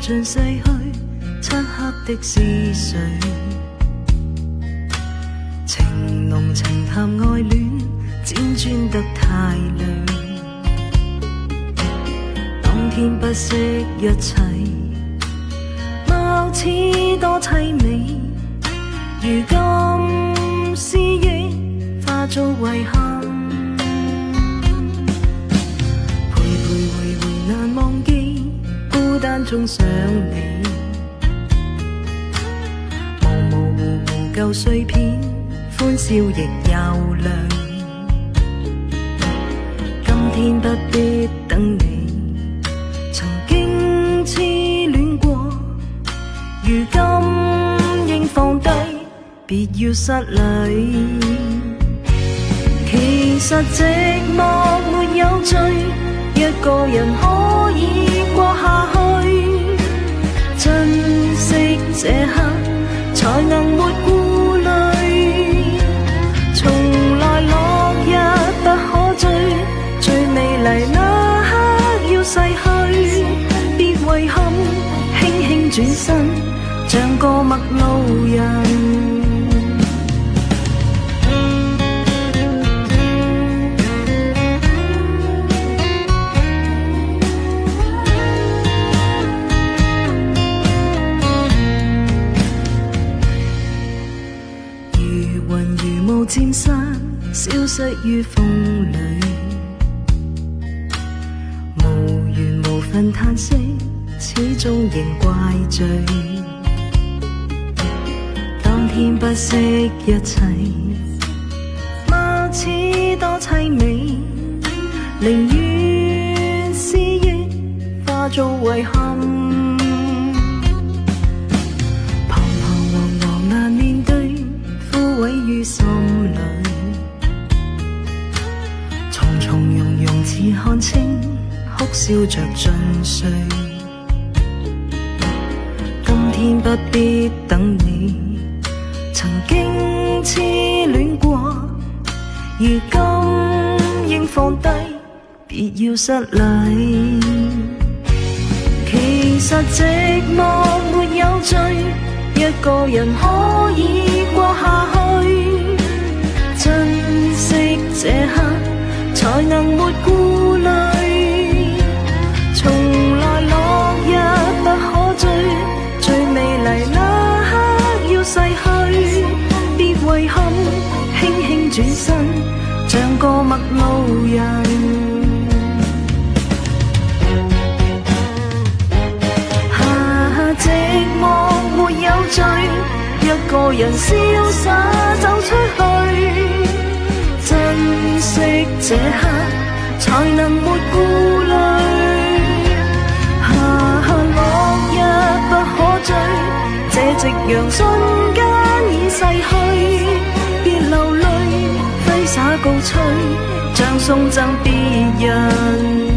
盡逝去，漆黑的是誰？情濃情淡愛戀，輾轉得太累。當天不惜一切，貌似多凄美，如今思憶化作遺憾。徘徊回回難忘記，孤單中想你，模模糊糊舊碎片，歡笑亦有淚。今天不必等你，曾經痴戀過，如今應放低，別要失禮。其實寂寞沒有罪，一個人可以過下去。珍惜這刻，才能沒顧慮。從來落日不可追，最美麗那刻要逝去。別遺憾，輕輕轉身，像個陌路人。漸散，消失於風裏，無緣無分嘆息，始終仍怪罪。當天不惜一切，貌似多凄美，寧願思憶化作遺憾。彷彷徨徨難面對，枯萎於心裏，從從容容似看清，哭笑着盡碎。今天不必等你，曾經痴戀過，如今應放低，別要失禮。其實寂寞沒有罪，一個人可以過下去。珍惜這刻，才能沒顧慮。從來落日不可追，最美麗那刻要逝去。別遺憾，輕輕轉身，像個陌路人。寂寞沒有罪，一個人瀟灑走出去。珍惜這刻，才能沒顧慮。落日不可追，這夕陽瞬間已逝去。別流淚，揮灑高吹，像送贈別人。